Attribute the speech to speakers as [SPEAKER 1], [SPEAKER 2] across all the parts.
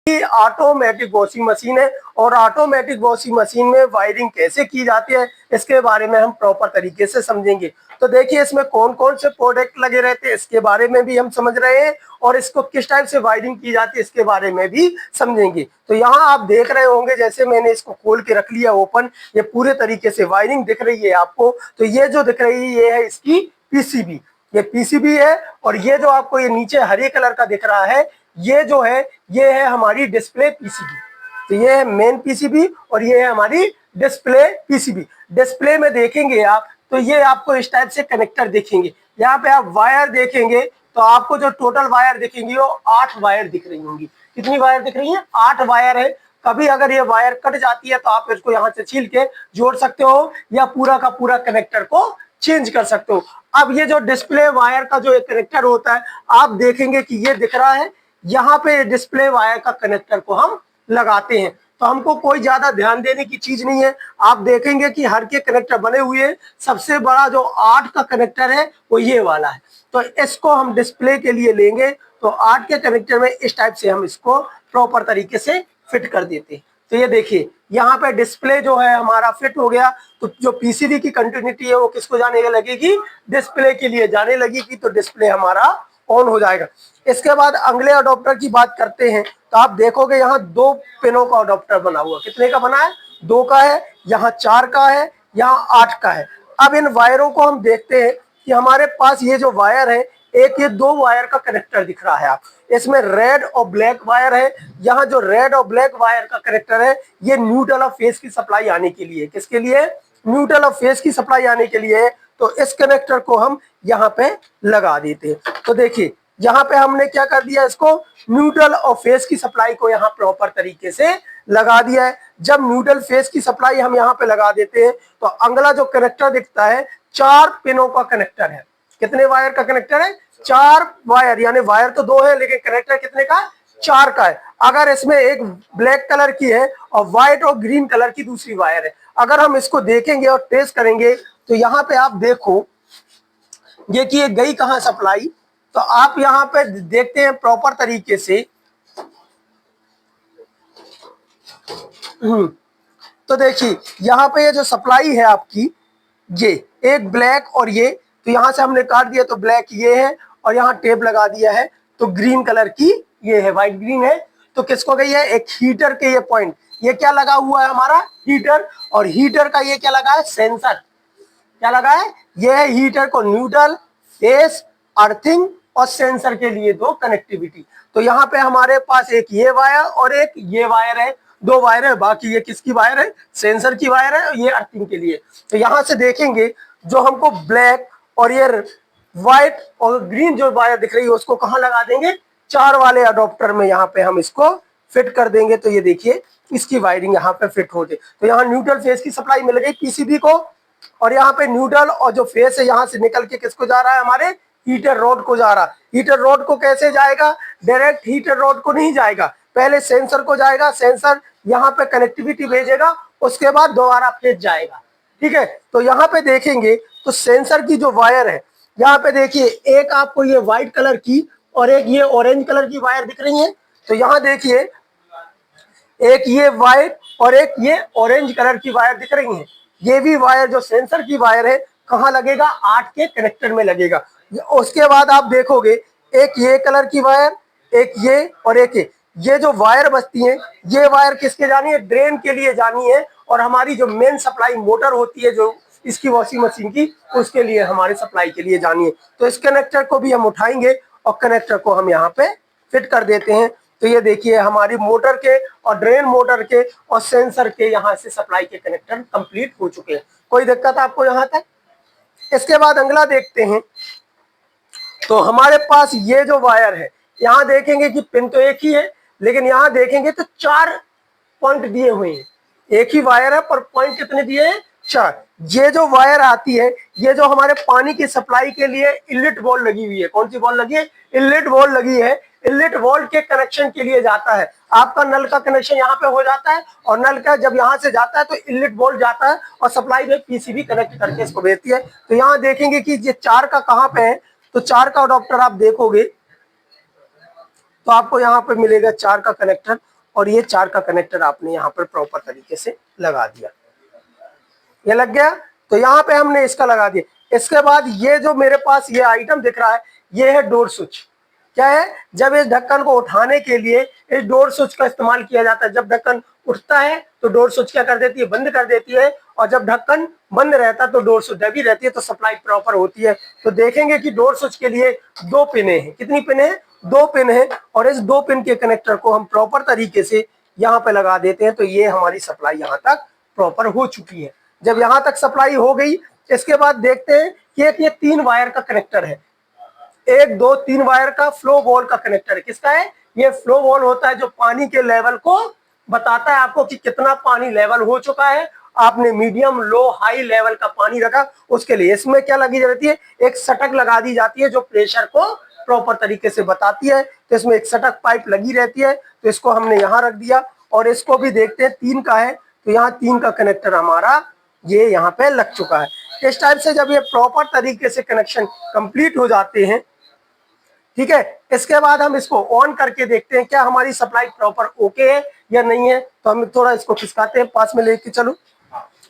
[SPEAKER 1] Automatic washing machine है और automatic washing machine में वायरिंग कैसे की जाती है इसके बारे में हम प्रॉपर तरीके से समझेंगे। तो देखिए इसमें कौन कौन से प्रोडक्ट लगे रहते हैं इसके बारे में भी हम समझ रहे हैं और इसको किस टाइप से वायरिंग की जाती है इसके बारे में भी समझेंगे। तो यहाँ आप देख रहे होंगे जैसे मैंने इसको खोल के रख लिया ओपन, ये पूरे तरीके से वायरिंग दिख रही है आपको। तो ये जो दिख रही है ये है इसकी पीसीबी, ये पीसीबी है। और ये जो आपको ये नीचे हरे कलर का दिख रहा है ये जो है ये है हमारी डिस्प्ले पीसीबी। तो ये है मेन पीसीबी और ये है हमारी डिस्प्ले पीसीबी। डिस्प्ले में देखेंगे आप तो ये आपको इस टाइप से कनेक्टर देखेंगे। यहाँ पे आप वायर देखेंगे तो आपको जो टोटल वायर दिखेंगी वो 8 वायर दिख रही होंगी। कितनी वायर दिख रही है? 8 वायर है। कभी अगर ये वायर कट जाती है तो आप इसको यहाँ से छील के जोड़ सकते हो या पूरा का पूरा कनेक्टर को चेंज कर सकते हो। अब ये जो डिस्प्ले वायर का जो कनेक्टर होता है आप देखेंगे कि ये दिख रहा है, यहाँ पे डिस्प्ले वायर का कनेक्टर को हम लगाते हैं। तो हमको कोई ज्यादा ध्यान देने की चीज नहीं है। आप देखेंगे कि हर के कनेक्टर बने हुए हैं। सबसे बड़ा जो 8 का कनेक्टर है वो ये वाला है। तो इसको हम डिस्प्ले के लिए लेंगे तो 8 के कनेक्टर में इस टाइप से हम इसको प्रॉपर तरीके से फिट कर देते हैं। तो ये देखिए यहाँ पे डिस्प्ले जो है हमारा फिट हो गया। तो जो पीसीबी की कंटिन्यूटी है वो किसको जाने लगेगी? डिस्प्ले के लिए जाने लगेगी। तो डिस्प्ले हमारा ऑन हो जाएगा। इसके बाद अगले अडॉप्टर की बात करते हैं तो आप देखोगे यहाँ 2 पिनों का अडॉप्टर बना हुआ। कितने का बना है? 2 का है, यहाँ 4 का है, यहाँ 8 का है। अब इन वायरों को हम देखते हैं कि हमारे पास ये जो वायर है एक ये 2 वायर का कनेक्टर दिख रहा है। आप इसमें रेड और ब्लैक वायर है। यहाँ जो रेड और ब्लैक वायर का कनेक्टर है ये न्यूट्रल और फेज की सप्लाई आने के लिए, किसके लिए? न्यूट्रल और फेज की सप्लाई आने के लिए है। तो इस कनेक्टर को हम यहाँ पे लगा देते हैं। तो देखिए यहाँ पे हमने क्या कर दिया, इसको न्यूट्रल और फेज की सप्लाई को यहाँ प्रॉपर तरीके से लगा दिया है। जब न्यूट्रल फेज की सप्लाई हम यहाँ पे लगा देते हैं तो अगला जो कनेक्टर दिखता है 4 पिनों का कनेक्टर है। कितने वायर का कनेक्टर है? 4 वायर, यानी वायर तो 2 है लेकिन कनेक्टर कितने का? 4 का है। अगर इसमें एक ब्लैक कलर की है और व्हाइट और ग्रीन कलर की दूसरी वायर है, अगर हम इसको देखेंगे और टेस्ट करेंगे तो यहाँ पे आप देखो ये कि ये गई कहाँ सप्लाई। तो आप यहाँ पे देखते हैं प्रॉपर तरीके से। तो देखिए यहाँ पे ये जो सप्लाई है आपकी ये एक ब्लैक और ये, तो यहाँ से हमने काट दिया तो ब्लैक ये है और यहाँ टेप लगा दिया है तो ग्रीन कलर की ये है, व्हाइट ग्रीन है। तो किसको गई है? एक हीटर के ये पॉइंट, ये क्या लगा हुआ है हमारा? हीटर। और हीटर का ये क्या लगा है? सेंसर। क्या लगा है? ये है हीटर को न्यूट्रल, फेस, अर्थिंग और सेंसर के लिए 2 कनेक्टिविटी। तो यहाँ पे हमारे पास एक ये वायर और एक ये वायर है, 2 वायर है। बाकी ये किसकी वायर है? सेंसर की वायर है, ये अर्थिंग के लिए। तो यहाँ से देखेंगे जो हमको ब्लैक और ये व्हाइट और ग्रीन जो वायर दिख रही है उसको कहाँ लगा देंगे? 4 वाले अडॉप्टर में यहाँ पे हम इसको फिट कर देंगे। तो ये देखिए इसकी वायरिंग यहाँ पे फिट हो जाए। तो यहाँ न्यूट्रल फेस की सप्लाई मिल गई पीसीबी को और यहाँ पे न्यूट्रल और जो फेस है यहाँ से निकल के किसको जा रहा है? हमारे हीटर रोड को जा रहा है। हीटर रोड को कैसे जाएगा? डायरेक्ट हीटर रोड को नहीं जाएगा, पहले सेंसर को जाएगा। सेंसर यहाँ पे कनेक्टिविटी भेजेगा, उसके बाद दोबारा फेस जाएगा। ठीक है। तो यहाँ पे देखेंगे तो सेंसर की जो वायर है यहाँ पे देखिए एक आपको ये व्हाइट कलर की और एक ये ऑरेंज कलर की वायर दिख रही है। तो यहाँ देखिए एक ये व्हाइट और एक ये ऑरेंज कलर की वायर दिख रही है। ये भी वायर जो सेंसर की वायर है कहाँ लगेगा? 8 के कनेक्टर में लगेगा। उसके बाद आप देखोगे एक ये कलर की वायर, एक ये और एक ये जो वायर बचती है ये वायर किसके जानी है? ड्रेन के लिए जानी है। और हमारी जो मेन सप्लाई मोटर होती है जो इसकी वॉशिंग मशीन की, उसके लिए हमारे सप्लाई के लिए जानी है। तो इस कनेक्टर को भी हम उठाएंगे और कनेक्टर को हम यहाँ पे फिट कर देते हैं। तो ये देखिए हमारी मोटर के और ड्रेन मोटर के और सेंसर के यहाँ से सप्लाई के कनेक्टर कंप्लीट हो चुके हैं। कोई दिक्कत आपको यहाँ तक? इसके बाद अगला देखते हैं। तो हमारे पास ये जो वायर है यहाँ देखेंगे कि पिन तो एक ही है लेकिन यहाँ देखेंगे तो 4 पॉइंट दिए हुए हैं। एक ही वायर है पर पॉइंट कितने दिए हैं? 4। ये जो वायर आती है ये जो हमारे पानी की सप्लाई के लिए इनलेट वॉल्व लगी हुई है। कौन सी वॉल्व लगी है? इनलेट वॉल्व लगी है। इनलेट वॉल्व के कनेक्शन के लिए जाता है। आपका नल का कनेक्शन यहाँ पे हो जाता है और नल का जब यहाँ से जाता है तो इनलेट वॉल्व जाता है और सप्लाई में पीसीबी कनेक्ट करके इसको भेजती है। तो यहाँ देखेंगे कि ये 4 का कहाँ पे है। तो 4 का अडॉप्टर आप देखोगे तो आपको यहाँ पे मिलेगा 4 का कनेक्टर और ये 4 का कनेक्टर आपने यहाँ पर प्रॉपर तरीके से लगा दिया। ये लग गया, तो यहाँ पे हमने इसका लगा दिया। इसके बाद ये जो मेरे पास ये आइटम दिख रहा है, ये है डोर स्विच। क्या है? जब इस ढक्कन को उठाने के लिए इस डोर स्विच का इस्तेमाल किया जाता है। जब ढक्कन उठता है तो डोर स्विच क्या कर देती है? बंद कर देती है, और जब ढक्कन बंद रहता है तो डोर स्विच दबी रहती है, तो सप्लाई प्रॉपर होती है। तो देखेंगे कि डोर स्विच के लिए 2 पिने हैं। कितनी पिने हैं? 2 पिन है, और इस 2 पिन के कनेक्टर को हम प्रॉपर तरीके से यहाँ पे लगा देते हैं। तो ये हमारी सप्लाई यहाँ तक प्रॉपर हो चुकी है। जब यहाँ तक सप्लाई हो गई, इसके बाद देखते हैं कि एक ये 3 वायर का कनेक्टर है। 1 2 3 वायर का फ्लो वॉल का कनेक्टर है। किसका है? ये फ्लो वॉल होता है जो पानी के लेवल को बताता है आपको कि कितना पानी लेवल हो चुका है। आपने मीडियम, लो, हाई लेवल का पानी रखा, उसके लिए इसमें क्या लगी जाती है? एक सटक लगा दी जाती है जो प्रेशर को प्रॉपर तरीके से बताती है। तो इसमें एक सटक पाइप लगी रहती है, तो इसको हमने यहाँ रख दिया। और इसको भी देखते हैं, 3 का है, तो यहाँ 3 का कनेक्टर हमारा ये यहाँ पे लग चुका है। इस टाइप से जब ये प्रॉपर तरीके से कनेक्शन कंप्लीट हो जाते हैं, ठीक है, इसके बाद हम इसको ऑन करके देखते हैं क्या हमारी सप्लाई प्रॉपर ओके है या नहीं है। तो हम थोड़ा इसको खिसकाते हैं, पास में लेके चलो।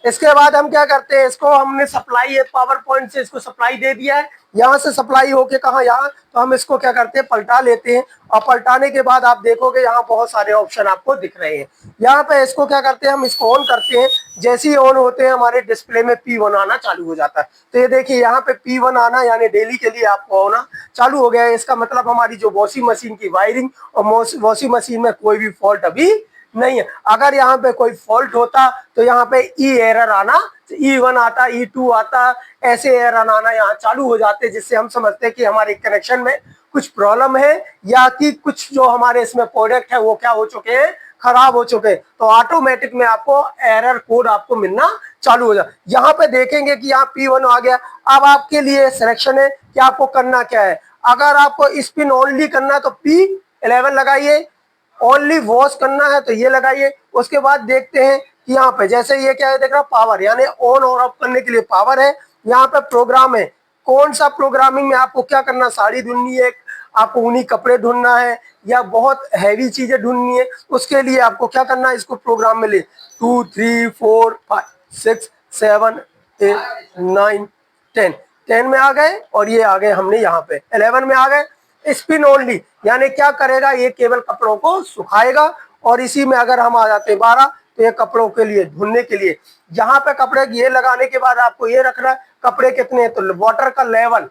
[SPEAKER 1] इसके बाद हम क्या करते हैं, इसको हमने सप्लाई पावर पॉइंट से इसको सप्लाई दे दिया है। यहाँ से सप्लाई होके कहाँ? यहाँ। तो हम इसको क्या करते हैं? पलटा लेते हैं, और पलटाने के बाद आप देखोगे यहाँ बहुत सारे ऑप्शन आपको दिख रहे हैं। यहाँ पे इसको क्या करते हैं? हम इसको ऑन करते हैं। जैसे ही ऑन होते हैं हमारे डिस्प्ले में P1 आना चालू हो जाता है। तो ये देखिए यहाँ पे P1 आना, यानी डेली के लिए आपको आना चालू हो गया है। इसका मतलब हमारी जो वॉशिंग मशीन की वायरिंग और वॉशिंग मशीन में कोई भी फॉल्ट अभी नहीं है। अगर यहाँ पे कोई फॉल्ट होता तो यहाँ पे ई एरर आना, E1 आता, E2 आता, ऐसे एरर आना यहाँ चालू हो जाते, जिससे हम समझते हैं कि हमारे कनेक्शन में कुछ प्रॉब्लम है, या कि कुछ जो हमारे इसमें प्रोडक्ट है वो क्या हो चुके हैं? खराब हो चुके हैं। तो ऑटोमेटिक में आपको एरर कोड आपको मिलना चालू हो जाए। यहाँ पे देखेंगे कि यहाँ P1 आ गया। अब आपके लिए सिलेक्शन है कि आपको करना क्या है। अगर आपको स्पिन ओनली करना है तो P11 लगाइए, ओनली वॉश करना है तो ये लगाइए। उसके बाद देखते हैं कि यहाँ पे जैसे ये क्या है, देख रहा पावर, यानी ऑन और ऑफ करने के लिए पावर है। यहाँ पे प्रोग्राम है, कौन सा प्रोग्रामिंग में आपको क्या करना? साड़ी धुलनी है, आपको ऊनी कपड़े ढूंढना है, या बहुत हैवी चीजें ढूंढनी है, उसके लिए आपको क्या करना है? इसको प्रोग्राम में ले 2 3 4 5 6 7 8 9 10 10 में आ गए, और ये आ गए हमने यहाँ पे 11 में आ गए। स्पिन ओनली यानी क्या करेगा? ये केवल कपड़ों को सुखाएगा। और इसी में अगर हम आ जाते हैं 12, तो ये कपड़ों के लिए, धुलने के लिए। यहाँ पे कपड़े ये लगाने के बाद आपको ये रखना है कपड़े कितने हैं, तो वाटर का लेवल,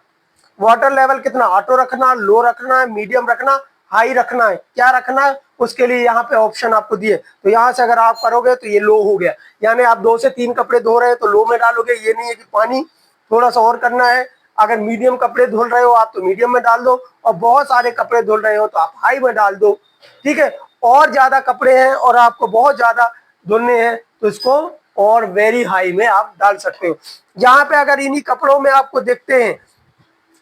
[SPEAKER 1] वाटर लेवल कितना? ऑटो रखना, लो रखना है, मीडियम रखना, हाई रखना है, क्या रखना है? उसके लिए यहाँ पे ऑप्शन आपको दिए। तो यहाँ से अगर आप करोगे तो ये लो हो गया, यानी आप 2 से 3 कपड़े धो रहे हैं तो लो में डालोगे। ये नहीं है कि पानी थोड़ा सा और करना है। अगर मीडियम कपड़े धुल रहे हो आप तो मीडियम में डाल दो, और बहुत सारे कपड़े धुल रहे हो तो आप हाई में डाल दो, ठीक है। और ज्यादा कपड़े हैं और आपको बहुत ज्यादा धुलने हैं तो इसको और वेरी हाई में आप डाल सकते हो। यहाँ पे अगर इन्हीं कपड़ों में आपको देखते हैं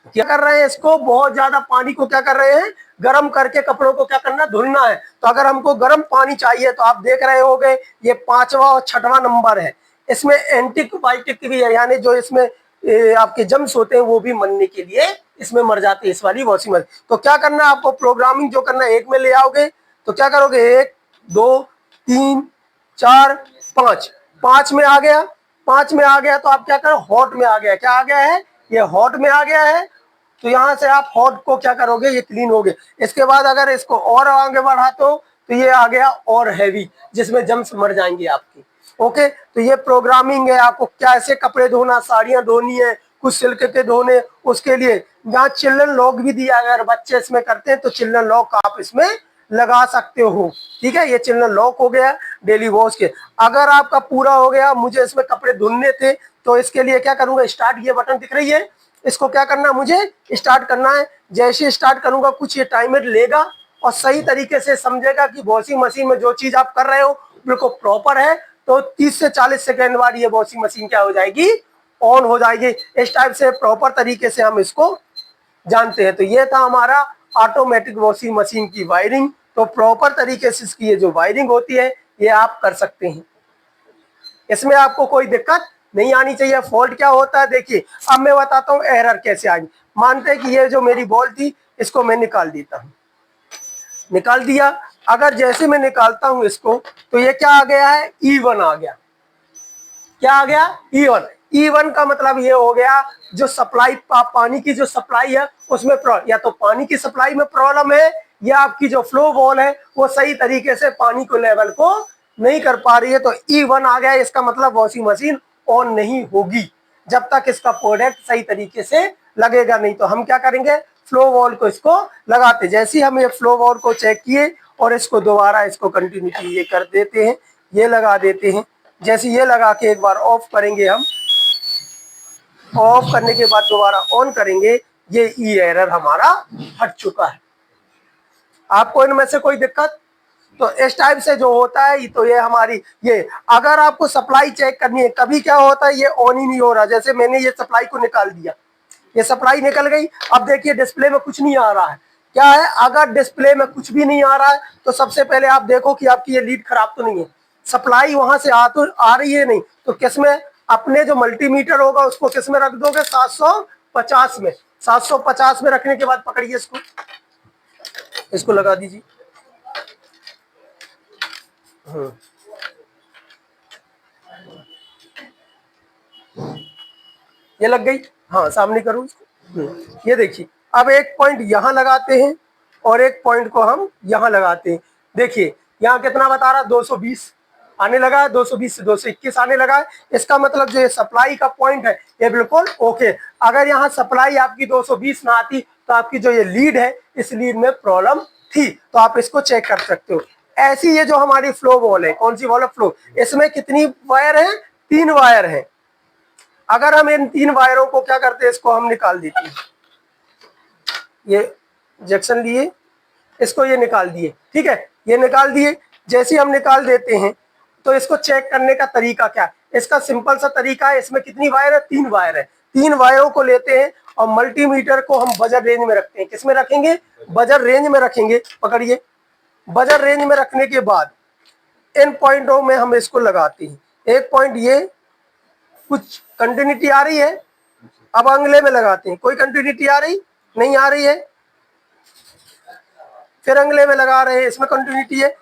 [SPEAKER 1] क्या कर रहे हैं, इसको बहुत ज्यादा पानी को क्या कर रहे हैं? गर्म करके कपड़ों को क्या करना? धुलना है। तो अगर हमको गर्म पानी चाहिए तो आप देख रहे होंगे ये 5वां और 6वां नंबर है। इसमें एंटीबायोटिक भी है, यानी जो इसमें आपके जम्स होते हैं वो भी मरने के लिए इसमें मर जाते हैं, इस वाली वॉशिंग मशीन। तो क्या करना है आपको? प्रोग्रामिंग जो करना है, एक में ले आओगे तो क्या करोगे? 1 2 3 4 5, 5 में आ गया। 5 में आ गया तो आप क्या करो? हॉट में आ गया। क्या आ गया है? ये हॉट में आ गया है। तो यहाँ से आप हॉट को क्या करोगे? ये क्लीन हो गए। इसके बाद अगर इसको और आगे बढ़ा तो ये आ गया और हैवी, जिसमें जम्स मर जाएंगे आपकी। ओके, तो ये प्रोग्रामिंग है। आपको कैसे कपड़े धोना, साड़ियां धोनी है, कुछ सिल्क के धोने, उसके लिए यहाँ चिल्ड्रन लॉक भी दिया। अगर बच्चे इसमें करते हैं तो चिल्ड्रन लॉक आप इसमें लगा सकते हो, ठीक है। ये चिल्ड्रन लॉक हो गया डेली वॉश के। अगर आपका पूरा हो गया, मुझे इसमें कपड़े धुलने थे, तो इसके लिए क्या करूंगा? स्टार्ट, ये बटन दिख रही है, इसको क्या करना? मुझे स्टार्ट करना है। जैसे स्टार्ट करूंगा कुछ ये टाइमर लेगा और सही तरीके से समझेगा कि वॉशिंग मशीन में जो चीज आप कर रहे हो बिल्कुल प्रॉपर है। तो 30 से 40 सेकेंड बाद ये वॉशिंग मशीन क्या हो जाएगी? ऑन हो जाएगी। इस टाइप से प्रॉपर तरीके से हम इसको जानते हैं। तो ये था हमारा ऑटोमेटिक वॉशिंग मशीन की वायरिंग। तो प्रॉपर तरीके से इसकी ये जो वायरिंग होती है ये आप कर सकते हैं, इसमें आपको कोई दिक्कत नहीं आनी चाहिए। फॉल्ट क्या होता है देखिए, अब मैं बताता हूँ एरर कैसे आएगी। मानते हैं कि ये जो मेरी बॉल थी इसको मैं निकाल देता हूँ, निकाल दिया। अगर जैसे मैं निकालता हूं इसको तो ये क्या आ गया है, E1 आ गया। क्या आ गया, E1। E1 का मतलब ये हो गया जो सप्लाई पानी की जो सप्लाई है उसमें या तो पानी की सप्लाई में प्रॉब्लम है या आपकी जो फ्लो वॉल है वो सही तरीके से पानी को लेवल को नहीं कर पा रही है, तो E1 आ गया। इसका मतलब वॉशिंग मशीन ऑन नहीं होगी जब तक इसका प्रोडक्ट सही तरीके से लगेगा नहीं। तो हम क्या करेंगे, फ्लो वॉल को इसको लगाते, जैसे ही हम ये फ्लो वॉल को चेक किए और इसको दोबारा इसको कंटिन्यूटी ये कर देते हैं, ये लगा देते हैं। जैसे ये लगा के एक बार ऑफ करेंगे, हम ऑफ करने के बाद दोबारा ऑन करेंगे, ये ई एरर हमारा हट चुका है। आपको इनमें से कोई दिक्कत? तो इस टाइप से जो होता है तो ये हमारी ये अगर आपको सप्लाई चेक करनी है, कभी क्या होता है ये ऑन ही नहीं हो रहा, जैसे मैंने ये सप्लाई को निकाल दिया, ये सप्लाई निकल गई, अब देखिए डिस्प्ले में कुछ नहीं आ रहा है। क्या है, अगर डिस्प्ले में कुछ भी नहीं आ रहा है तो सबसे पहले आप देखो कि आपकी ये लीड खराब तो नहीं है, सप्लाई वहां से आ रही है नहीं, तो किसमें, अपने जो मल्टीमीटर होगा उसको किसमें रख दोगे, 750 में। 750 में रखने के बाद पकड़िए इसको लगा दीजिए। ये लग गई, हाँ सामने करूँ इसको। ये देखिए, अब एक पॉइंट यहाँ लगाते हैं और एक पॉइंट को हम यहाँ लगाते हैं। देखिए यहाँ कितना बता रहा, 220 आने लगा है, 220 से 221 आने लगा है। इसका मतलब जो ये सप्लाई का पॉइंट है ये बिल्कुल ओके। अगर यहाँ सप्लाई आपकी 220 ना आती तो आपकी जो ये लीड है इस लीड में प्रॉब्लम थी, तो आप इसको चेक कर सकते हो। ऐसी ये जो हमारी फ्लो वॉल है, कौन सी वॉल है, फ्लो, इसमें कितनी वायर है, 3 वायर है। अगर हम इन 3 वायरों को क्या करते हैं, इसको हम निकाल देते हैं, ये जंक्शन लिए, इसको ये निकाल दिए, ठीक है, ये निकाल दिए। जैसे हम निकाल देते हैं तो इसको चेक करने का तरीका क्या है, इसका सिंपल सा तरीका है, इसमें कितनी वायर है, 3 वायर है। 3 वायरों को लेते हैं और मल्टीमीटर को हम बजर रेंज में रखते हैं। किसमें रखेंगे, बजर रेंज में रखेंगे। पकड़िए, बजर रेंज में रखने के बाद इन पॉइंटों में हम इसको लगाते हैं। एक पॉइंट ये कुछ कंटिन्यूटी आ रही है, अब अगले में लगाते हैं, कोई कंटिन्यूटी आ रही नहीं, आ रही है, फिर अगले में लगा रहे हैं, इसमें कंटिन्यूटी है।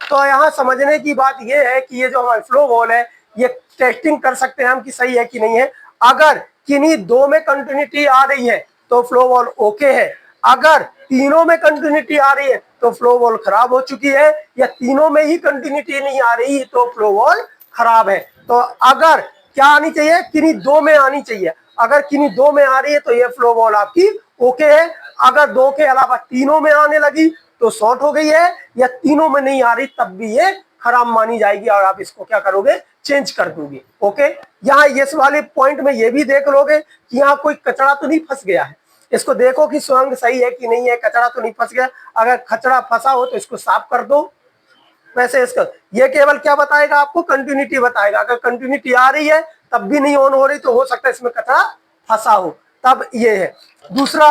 [SPEAKER 1] तो यहाँ समझने की बात ये है कि ये जो हमारी फ्लो वॉल है ये टेस्टिंग कर सकते हैं हम कि सही है कि नहीं है। अगर किन्हीं 2 में कंटिन्यूटी आ रही है तो फ्लो वॉल ओके है, अगर तीनों में कंटिन्यूटी आ रही है तो फ्लो वॉल खराब हो चुकी है, या तीनों में ही कंटिन्यूटी नहीं आ रही तो फ्लो वॉल खराब है। तो अगर क्या आनी चाहिए, किन्हीं 2 में आनी चाहिए। अगर किन्हीं 2 में आ रही है तो ये फ्लो वॉल आपकी ओके है। अगर 2 के अलावा तीनों में आने लगी तो शॉर्ट हो गई है, या तीनों में नहीं आ रही तब भी ये खराब मानी जाएगी और आप इसको क्या करोगे, चेंज कर दोगे। ओके, यहाँ इस वाले पॉइंट में ये भी देख लोगे कि यहाँ कोई कचरा तो नहीं फंस गया है, इसको देखो कि सुरंग सही है कि नहीं है, कचरा तो नहीं फंस गया। अगर कचरा फंसा हो तो इसको साफ कर दो। वैसे इसका ये केवल क्या बताएगा आपको, कंटिन्यूटी बताएगा। अगर कंटिन्यूटी आ रही है तब भी नहीं ऑन हो रही तो हो सकता है इसमें कचरा फंसा हो, तब ये है। दूसरा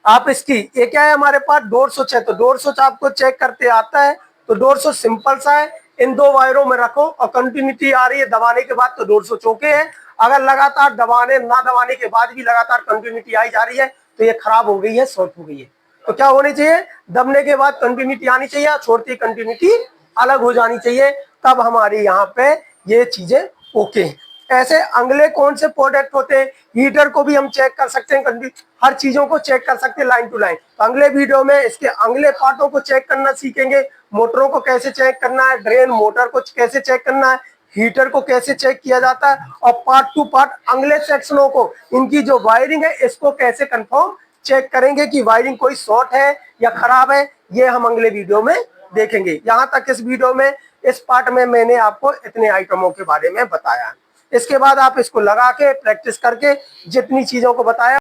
[SPEAKER 1] आप इसकी, ये क्या है हमारे पास, डोर स्विच है, तो डोर स्विच आपको चेक करते आता है, तो डोर स्विच सिंपल सा है, इन 2 वायरों में रखो और कंटिन्यूटी आ रही है दबाने के बाद तो डोर स्विच ओके है। अगर लगातार दबाने के बाद भी लगातार कंटिन्यूटी आई जा रही है तो ये खराब हो गई है, शॉर्ट हो गई है। तो क्या होनी चाहिए, दबने के बाद कंटिन्यूटी आनी चाहिए, छोड़ती कंटिन्यूटी अलग हो जानी चाहिए, तब हमारी यहाँ पे ये चीजें ओके है। ऐसे अगले कौन से प्रोडक्ट होते हैं, हीटर को भी हम चेक कर सकते हैं, हर चीजों को चेक कर सकते हैं लाइन टू लाइन। तो अगले वीडियो में इसके अगले पार्टों को चेक करना सीखेंगे, मोटरों को कैसे चेक करना है, ड्रेन मोटर को कैसे चेक करना है, हीटर को कैसे चेक किया जाता है, और पार्ट टू पार्ट अगले सेक्शनों को, इनकी जो वायरिंग है इसको कैसे कंफर्म चेक करेंगे कि वायरिंग कोई शॉर्ट है या खराब है, ये हम अगले वीडियो में देखेंगे। यहाँ तक इस वीडियो में, इस पार्ट में मैंने आपको इतने आइटमों के बारे में बताया। इसके बाद आप इसको लगा के प्रैक्टिस करके जितनी चीजों को बताया